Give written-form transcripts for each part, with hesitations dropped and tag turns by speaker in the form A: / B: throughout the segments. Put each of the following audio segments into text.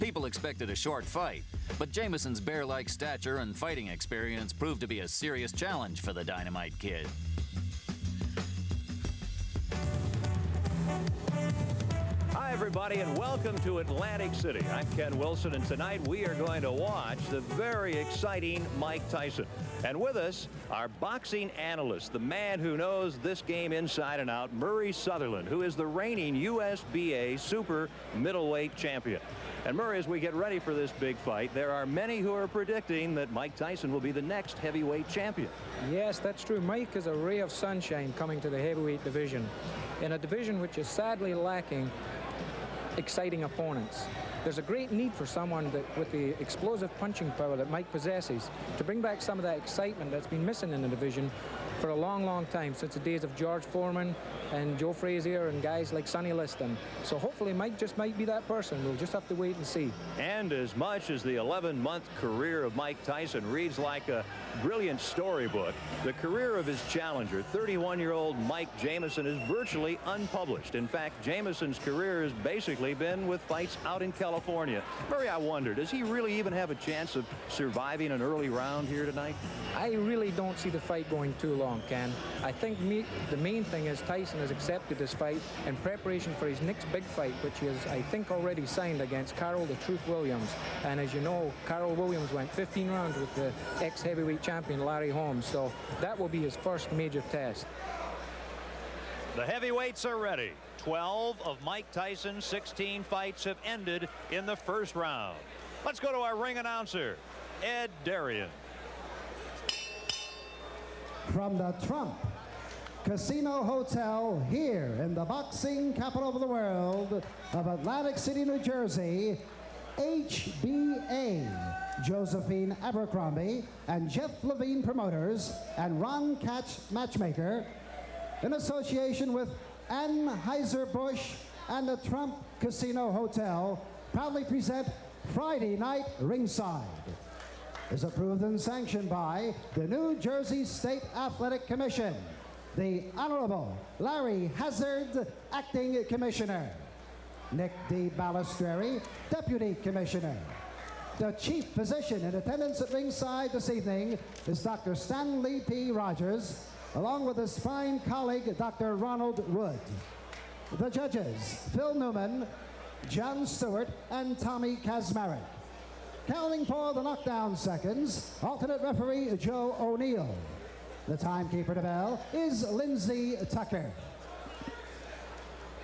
A: People expected a short fight, but Jameson's bear-like stature and fighting experience proved to be a serious challenge for the Dynamite Kid.
B: Hi, everybody, and welcome to Atlantic City. I'm Ken Wilson, and tonight we are going to watch the very exciting Mike Tyson. And with us, our boxing analyst, the man who knows this game inside and out, Murray Sutherland, who is the reigning USBA super middleweight champion. And Murray, as we get ready for this big fight, there are many who are predicting that Mike Tyson will be the next heavyweight champion.
C: Yes, that's true. Mike is a ray of sunshine coming to the heavyweight division, in a division which is sadly lacking exciting opponents. There's a great need for someone that, with the explosive punching power that Mike possesses, to bring back some of that excitement that's been missing in the division for a long, long time, since the days of George Foreman and Joe Frazier and guys like Sonny Liston. So hopefully Mike just might be that person. We'll just have to wait and see. And as much as the 11-month career of Mike Tyson reads like a brilliant storybook, the career of his challenger, 31-year-old Mike Jameson, is virtually unpublished. In fact, Jameson's career has basically been with fights out in California. Murray, I wonder, does he really even have a chance of surviving an early round here tonight? I really don't see the fight going too long, Ken. I think the main thing is Tyson has accepted this fight in preparation for his next big fight, which is, I think, already signed against Carol the Truth Williams. And as you know, Carol Williams went 15 rounds with the ex-heavyweight champion Larry Holmes, so that will be his first major test.
B: The heavyweights are ready. 12 of Mike Tyson's 16 fights have ended in the first round. Let's go to our ring announcer, Ed Darian.
D: From the Trump Casino Hotel here in the boxing capital of the world of Atlantic City, New Jersey, HBA, Josephine Abercrombie and Jeff Levine Promoters and Ron Catch Matchmaker, in association with Anheuser-Busch and the Trump Casino Hotel, proudly present Friday Night Ringside. Is approved and sanctioned by the New Jersey State Athletic Commission, the Honorable Larry Hazard, Acting Commissioner, Nick D. Balistreri, Deputy Commissioner. The chief physician in attendance at ringside this evening is Dr. Stanley P. Rogers, along with his fine colleague, Dr. Ronald Wood. The judges, Phil Newman, John Stewart, and Tommy Kazmarek. Counting for the knockdown seconds, alternate referee Joe O'Neill. The timekeeper to bell is Lindsey Tucker.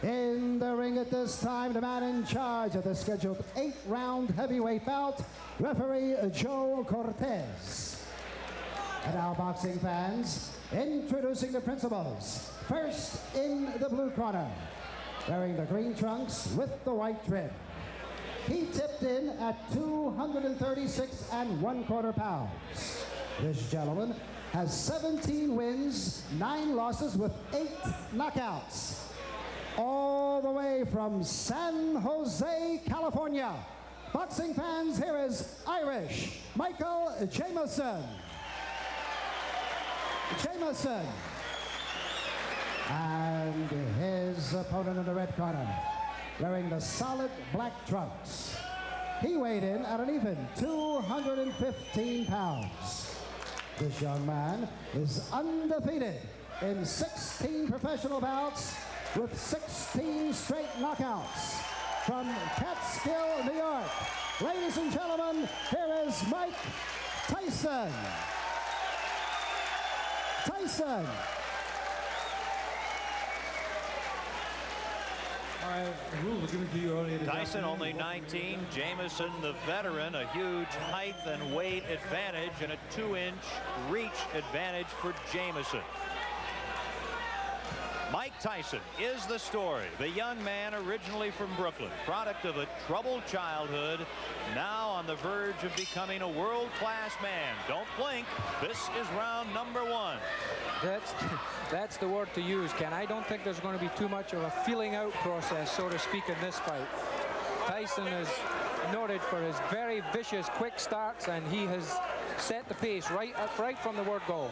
D: In the ring at this time, the man in charge of the scheduled 8-round heavyweight bout, referee Joe Cortez. And now, boxing fans, introducing the principals. First, in the blue corner, wearing the green trunks with the white trim. He tipped in at 236 1/4 pounds. This gentleman has 17 wins, 9 losses with 8 knockouts. All the way from San Jose, California. Boxing fans, here is Irish Michael Jameson. Jameson. And his opponent in the red corner, wearing the solid black trunks. He weighed in at an even 215 pounds. This young man is undefeated in 16 professional bouts with 16 straight knockouts. From Catskill, New York, ladies and gentlemen, here is Mike Tyson. Tyson.
B: Tyson only 19, Jameson the veteran, a huge height and weight advantage and a 2-inch reach advantage for Jameson. Mike Tyson is the story. The young man originally from Brooklyn, product of a troubled childhood, now on the verge of becoming a world-class man. Don't blink. This is round number 1.
C: That's the word to use, Ken. I don't think there's going to be too much of a feeling out process, so to speak, in this fight. Tyson is noted for his very vicious quick starts, and he has set the pace right from the word go.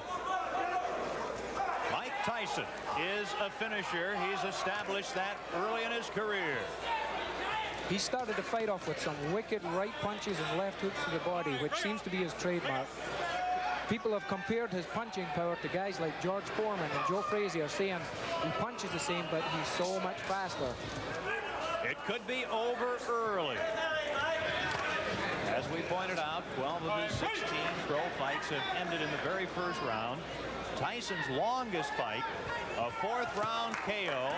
B: Mike Tyson is a finisher. He's established that early in his career.
C: He started the fight off with some wicked right punches and left hooks to the body, which seems to be his trademark. People have compared his punching power to guys like George Foreman and Joe Frazier, saying he punches the same, but he's so much faster.
B: It could be over early. As we pointed out, 12 of his 16 pro fights have ended in the very first round. Tyson's longest fight, a fourth-round KO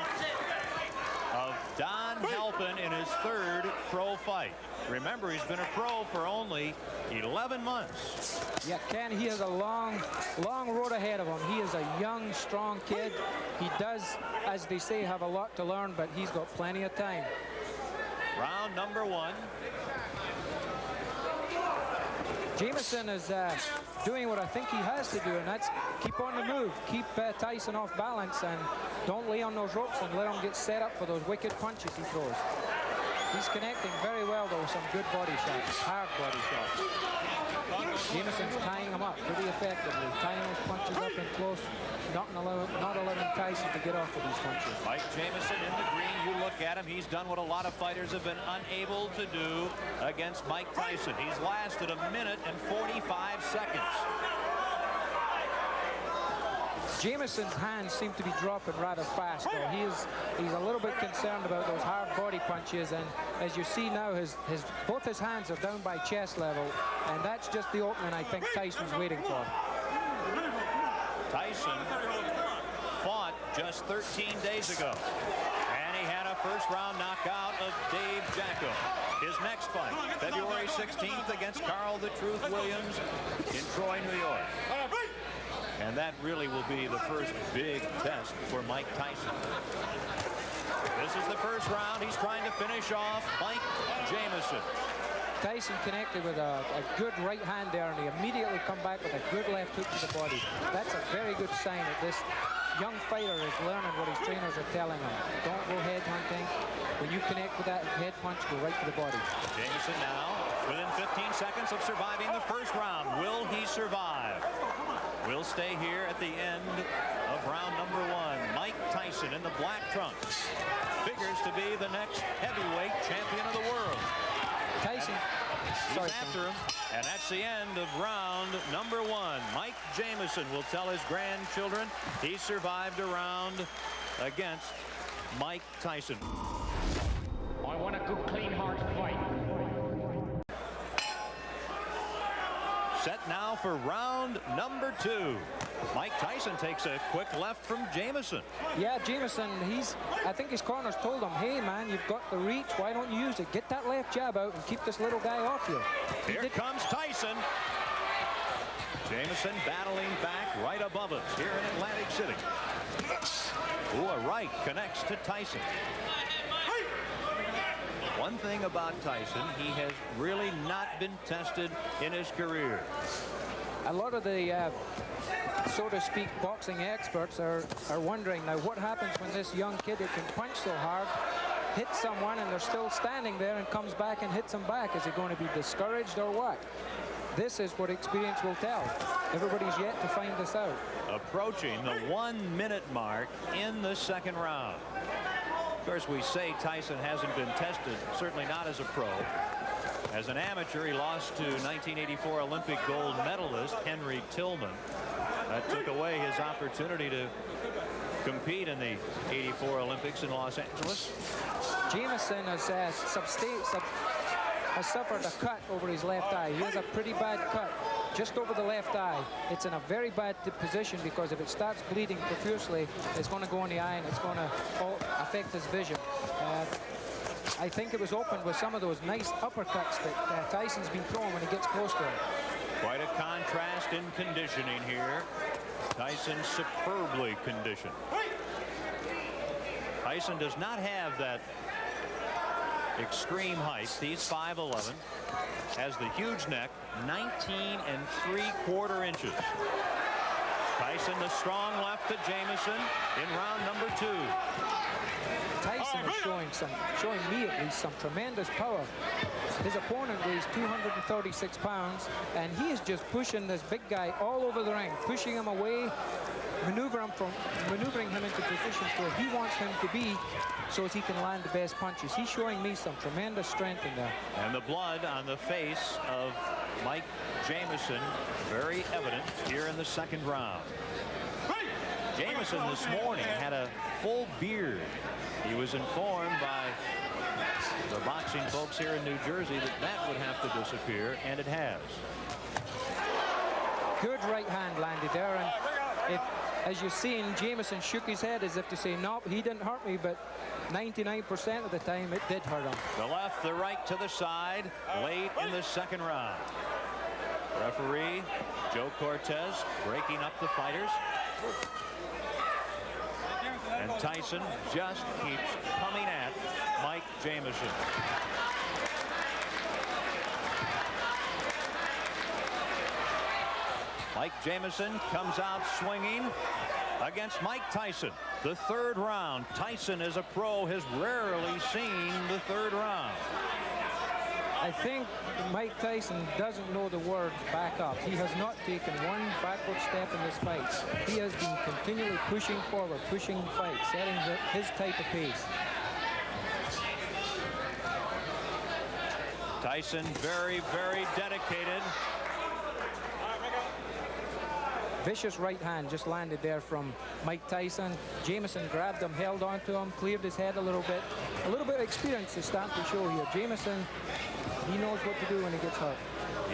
B: of Don Halpin in his third pro fight. Remember, he's been a pro for only 11 months.
C: Yeah, Ken, he has a long road ahead of him. He is a young, strong kid. He does, as they say, have a lot to learn, but he's got plenty of time.
B: Round number 1.
C: Jameson is doing what I think he has to do, and that's keep on the move, keep Tyson off balance, and don't lay on those ropes and let him get set up for those wicked punches he throws. He's connecting very well, though, with some good body shots, hard body shots. Jameson's tying him up pretty effectively, tying those punches up in close, not allowing Tyson to get off of these punches.
B: Mike Jameson in the green. You look at him, he's done what a lot of fighters have been unable to do against Mike Tyson. He's lasted 1 minute and 45 seconds.
C: Jameson's hands seem to be dropping rather fast, though. He's a little bit concerned about those hard body punches, and as you see now, both his hands are down by chest level, and that's just the opening I think Tyson's waiting for.
B: Tyson fought just 13 days ago, and he had a first-round knockout of Dave Jacko. His next fight, February 16th against Carl the Truth Williams in Troy, New York. And that really will be the first big test for Mike Tyson. This is the first round. He's trying to finish off Mike Jameson.
C: Tyson connected with a good right hand there, and he immediately come back with a good left hook to the body. That's a very good sign that this young fighter is learning what his trainers are telling him. Don't go head hunting. When you connect with that head punch, go right to the body. Jameson now within 15 seconds of surviving the first round. Will he survive? We'll stay here at the end of round number 1. Mike Tyson in the black trunks figures to be the next heavyweight champion of the world. Tyson, he's after him, and that's the end of round number 1. Mike Jameson will tell his grandchildren he survived a round against Mike Tyson.
E: I want a good, clean, hard fight.
B: Set now for round number 2. Mike Tyson takes a quick left from Jameson.
C: Yeah, Jameson, I think his corners told him, hey man, you've got the reach, why don't you use it? Get that left jab out and keep this little guy off you.
B: Here comes Tyson. Jameson battling back right above us here in Atlantic City. Ooh, a right connects to Tyson. One thing about Tyson, he has really not been tested in his career.
C: A lot of the, so to speak, boxing experts are wondering now what happens when this young kid who can punch so hard hits someone and they're still standing there and comes back and hits them back. Is he going to be discouraged or what? This is what experience will tell. Everybody's yet to find this out. Approaching the 1 minute mark in the second round. Of course, we say Tyson hasn't been tested, certainly not as a pro. As an amateur, he lost to 1984 Olympic gold medalist Henry Tillman. That took away his opportunity to compete in the '84 Olympics in Los Angeles. Jameson has suffered a cut over his left eye. He has a pretty bad cut just over the left eye. It's in a very bad position because if it starts bleeding profusely, it's going to go in the eye and it's going to affect his vision. I think it was opened with some of those nice uppercuts that Tyson's been throwing when he gets close to him. Quite a contrast in conditioning here. Tyson superbly conditioned. Tyson does not have that extreme height. He's 5'11", has the huge neck, 19 3/4 inches. Tyson, the strong left to Jameson in round number 2. Tyson is showing me at least some tremendous power. His opponent weighs 236 pounds, and he is just pushing this big guy all over the ring, pushing him away. maneuvering him into positions where he wants him to be so as he can land the best punches. He's showing me some tremendous strength in there.
B: And the blood on the face of Mike Jameson very evident here in the second round. Jameson this morning had a full beard. He was informed by the boxing folks here in New Jersey that that would have to disappear, and it has.
C: Good right hand landed there, and as you've seen, Jameson shook his head as if to say, no, he didn't hurt me, but 99% of the time it did hurt him.
B: The left, the right to the side late in the second round. Referee Joe Cortez breaking up the fighters. And Tyson just keeps coming at Mike Jameson. Mike Jameson comes out swinging against Mike Tyson. The third round. Tyson, as a pro, has rarely seen the third round.
C: I think Mike Tyson doesn't know the words back up. He has not taken one backward step in this fight. He has been continually pushing forward, pushing the fight, setting his type of pace.
B: Tyson very, very dedicated.
C: Vicious right hand just landed there from Mike Tyson. Jameson grabbed him, held on to him, cleared his head a little bit. A little bit of experience is starting to show here. Jameson, he knows what to do when he gets hurt.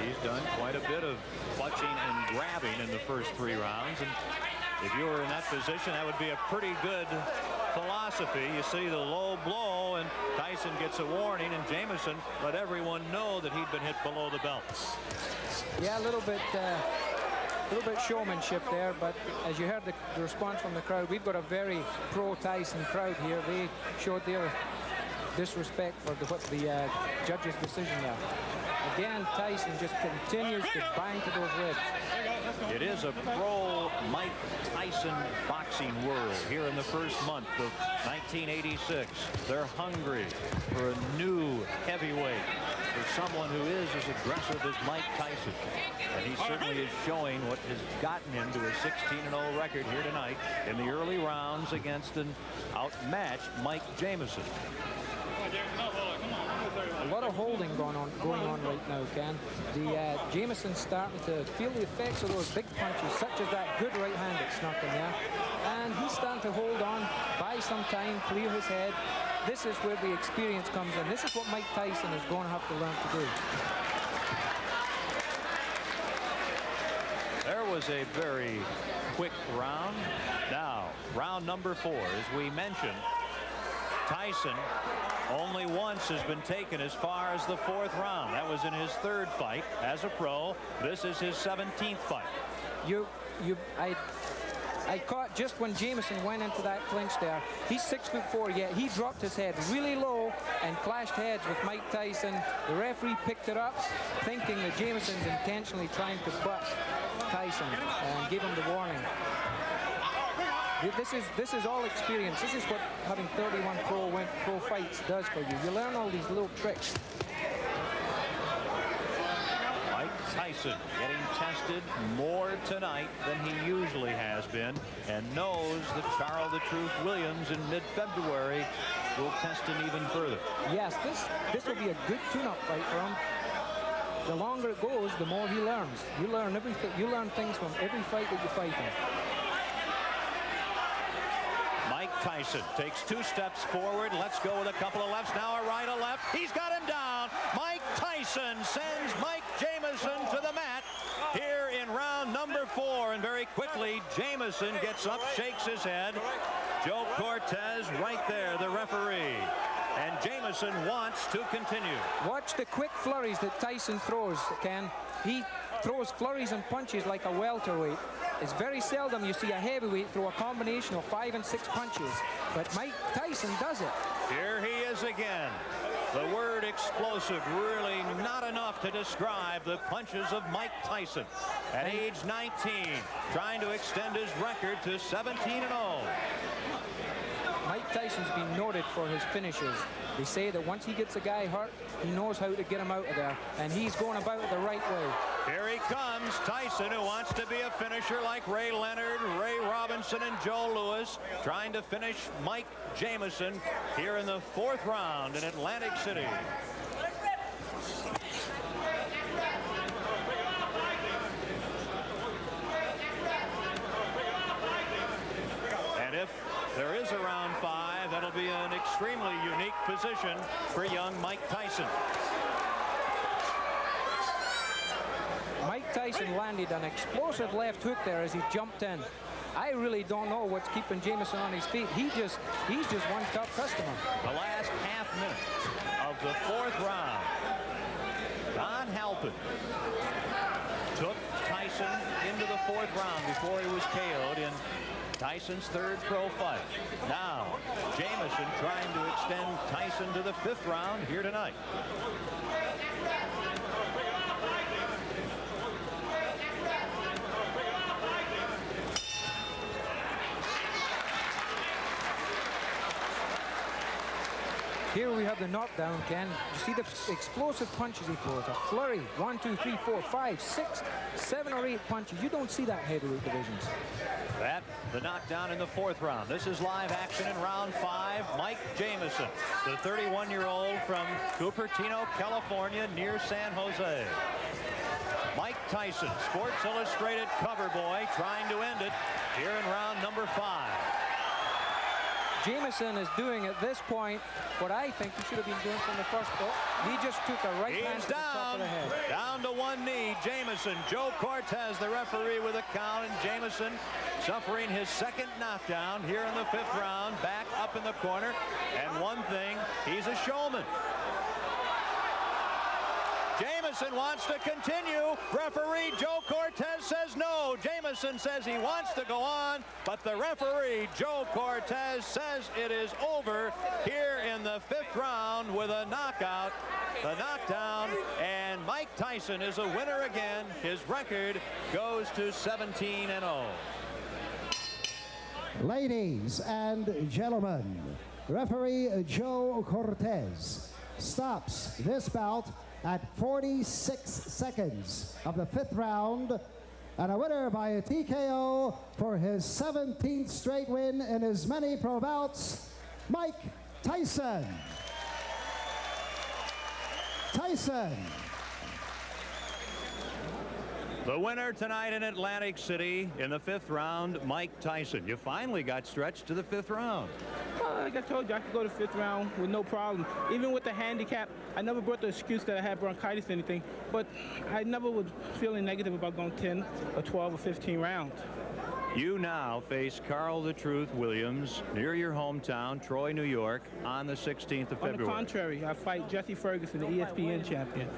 B: He's done quite a bit of clutching and grabbing in the first three rounds. And if you were in that position, that would be a pretty good philosophy. You see the low blow, and Tyson gets a warning, and Jameson let everyone know that he'd been hit below the belt.
C: Yeah, a little bit showmanship there, but as you heard the response from the crowd, we've got a very pro-Tyson crowd here. They showed their disrespect for the judge's decision there. Again, Tyson just continues to bang to those ribs.
B: It is a pro-Mike Tyson boxing world here in the first month of 1986. They're hungry for a new heavyweight, for someone who is as aggressive as Mike Tyson. And he certainly is showing what has gotten him to a 16-0 record here tonight in the early rounds against an outmatched Mike Jameson.
C: A lot of holding going on right now, Ken. The Jameson's starting to feel the effects of those big punches, such as that good right hand that snuck in there. And he's starting to hold on, buy some time, clear his head. This is where the experience comes in. This is what Mike Tyson is going to have to learn to do.
B: There was a very quick round. Now, round number 4, as we mentioned, Tyson only once has been taken as far as the 4th round. That was in his 3rd fight as a pro. This is his 17th fight.
C: I caught just when Jameson went into that clinch there. He's 6'4", yet he dropped his head really low and clashed heads with Mike Tyson. The referee picked it up, thinking that Jameson's intentionally trying to butt Tyson and give him the warning. This is all experience. This is what having 31 pro fights does for you. You learn all these little tricks.
B: Mike Tyson getting tested more tonight than he usually has been, and knows that Charles the Truth Williams in mid-February will test him even further.
C: Yes, this will be a good tune-up fight for him. The longer it goes, the more he learns. You learn everything. You learn things from every fight that you fight in.
B: Mike Tyson takes 2 steps forward. Let's go with a couple of lefts. Now a right, a left. He's got him down. Mike Tyson sends Mike Jameson to the mat here in round number 4. And very quickly, Jameson gets up, shakes his head. Joe Cortez right there, the referee. And Jameson wants to continue.
C: Watch the quick flurries that Tyson throws, Ken. He throws flurries and punches like a welterweight. It's very seldom you see a heavyweight throw a combination of 5 and 6 punches, but Mike Tyson does it.
B: Here he is again. The word explosive, really not enough to describe the punches of Mike Tyson. At age 19, trying to extend his record to 17-0.
C: Mike Tyson's been noted for his finishes. They say that once he gets a guy hurt, he knows how to get him out of there, and he's going about it the right way.
B: Here he comes, Tyson, who wants to be a finisher like Ray Leonard, Ray Robinson, and Joe Louis, trying to finish Mike Jameson here in the 4th round in Atlantic City. And if there is a round 5, that'll be an extremely unique position for young Mike Tyson.
C: Mike Tyson landed an explosive left hook there as he jumped in. I really don't know what's keeping Jameson on his feet. He's just one tough customer.
B: The last half minute of the 4th round. Don Halpin took Tyson into the 4th round before he was KO'd in Tyson's 3rd pro fight. Now, Jameson trying to extend Tyson to the 5th round here tonight.
C: Here we have the knockdown, Ken. You see the explosive punches he throws. A flurry. 1, 2, 3, 4, 5, 6, 7 or 8 punches. You don't see that heavyweight divisions.
B: That, the knockdown in the 4th round. This is live action in round 5. Mike Jameson, the 31-year-old from Cupertino, California, near San Jose. Mike Tyson, Sports Illustrated cover boy, trying to end it here in round number 5.
C: Jameson is doing at this point what I think he should have been doing from the first. He just took a right hand to the top of the head.
B: Down to one knee, Jameson. Joe Cortez, the referee, with a count, and Jameson suffering his 2nd knockdown here in the 5th round, back up in the corner. And one thing, he's a showman. Jameson wants to continue. Referee Joe Cortez says no. Jameson says he wants to go on, but the referee Joe Cortez says it is over here in the 5th round with a knockout. The knockdown, and Mike Tyson is a winner again. His record goes to 17-0.
D: Ladies and gentlemen, referee Joe Cortez stops this bout at 46 seconds of the 5th round, and a winner by a TKO for his 17th straight win in his many pro bouts, Mike Tyson. Tyson.
B: The winner tonight in Atlantic City in the 5th round, Mike Tyson. You finally got stretched to the 5th round.
F: Well, like I told you, I could go to 5th round with no problem. Even with the handicap, I never brought the excuse that I had bronchitis or anything, but I never was feeling negative about going 10 or 12 or 15 rounds.
B: You now face Carl the Truth Williams near your hometown, Troy, New York, on the 16th of February.
F: On the contrary, I fight Jesse Ferguson, the ESPN champion.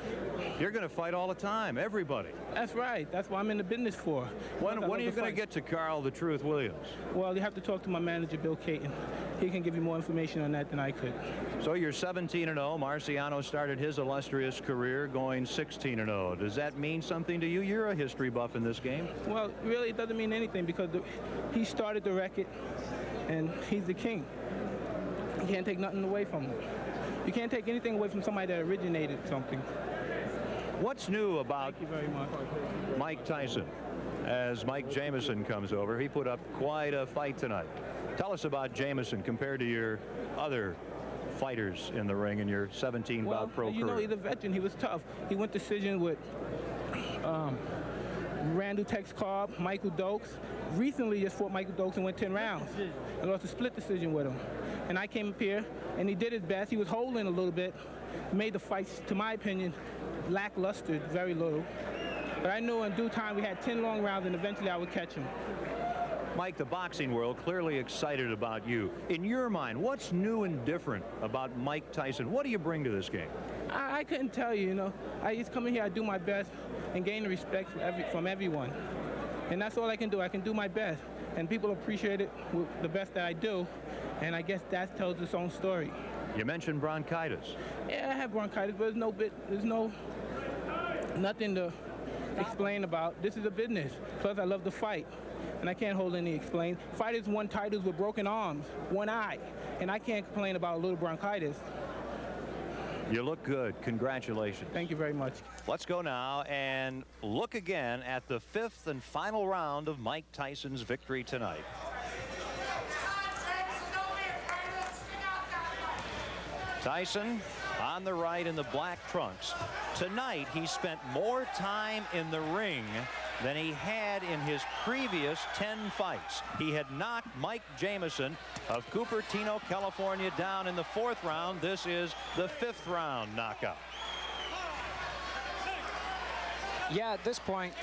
B: You're going to fight all the time, everybody.
F: That's right. That's what I'm in the business for.
B: When are you going to get to Carl the Truth Williams?
F: Well, you have to talk to my manager, Bill Caton. He can give you more information on that than I could.
B: So you're 17-0. Marciano started his illustrious career going 16-0. Does that mean something to you? You're a history buff in this game.
F: Well, really, it doesn't mean anything because he started the record, and he's the king. You can't take nothing away from him. You can't take anything away from somebody that originated something.
B: What's new about
F: Thank you very much.
B: Mike Tyson? As Mike Jameson comes over, he put up quite a fight tonight. Tell us about Jameson compared to your other fighters in the ring in your 17-bout pro career.
F: You know, he's a veteran. He was tough. He went decision with Randall Tex Cobb, Michael Dokes. Recently just fought Michael Dokes and went 10 rounds. And lost a split decision with him. And I came up here, and he did his best. He was holding a little bit. Made the fights, to my opinion, lackluster, very little. But I knew in due time we had 10 long rounds, and eventually I would catch him.
B: Mike, the boxing world clearly excited about you. In your mind, what's new and different about Mike Tyson? What do you bring to this game?
F: I couldn't tell you, you know. I just come in here, I do my best, and gain the respect from everyone. And that's all I can do. I can do my best. And people appreciate it with the best that I do. And I guess that tells its own story.
B: You mentioned bronchitis.
F: Yeah, I have bronchitis, but there's nothing to explain about. This is a business. Plus, I love to fight, and I can't hold any explain. Fighters won titles with broken arms, one eye, and I can't complain about a little bronchitis.
B: You look good. Congratulations.
F: Thank you very much.
B: Let's go now and look again at the 5th and final round of Mike Tyson's victory tonight. Tyson on the right in the black trunks. Tonight, he spent more time in the ring than he had in his previous 10 fights. He had knocked Mike Jameson of Cupertino, California, down in the 4th round. This is the 5th round knockout.
C: Yeah, at this point,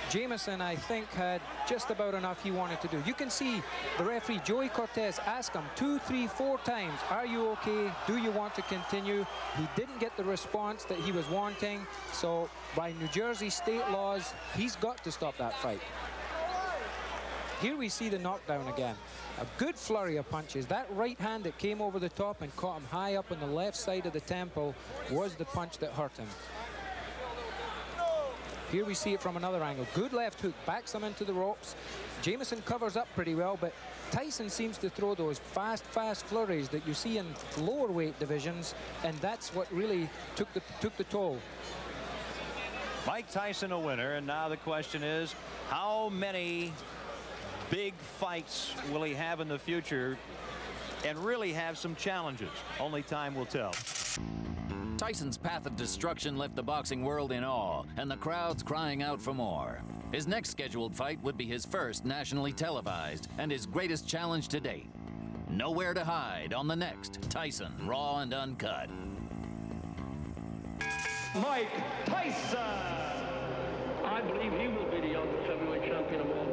C: Jameson, I think, had just about enough he wanted to do. You can see the referee, Joey Cortez, ask him 2, 3, 4 times, are you okay? Do you want to continue? He didn't get the response that he was wanting. So by New Jersey state laws, he's got to stop that fight. Here we see the knockdown again. A good flurry of punches. That right hand that came over the top and caught him high up on the left side of the temple was the punch that hurt him. Here we see it from another angle. Good left hook, backs him into the ropes. Jameson covers up pretty well, but Tyson seems to throw those fast flurries that you see in lower weight divisions, and that's what really took the toll.
B: Mike Tyson a winner, and now the question is, how many big fights will he have in the future and really have some challenges? Only time will tell.
A: Tyson's path of destruction left the boxing world in awe, and the crowds crying out for more. His next scheduled fight would be his first nationally televised and his greatest challenge to date. Nowhere to hide on the next Tyson Raw and Uncut.
G: Mike Tyson! I believe he will be the youngest heavyweight champion of all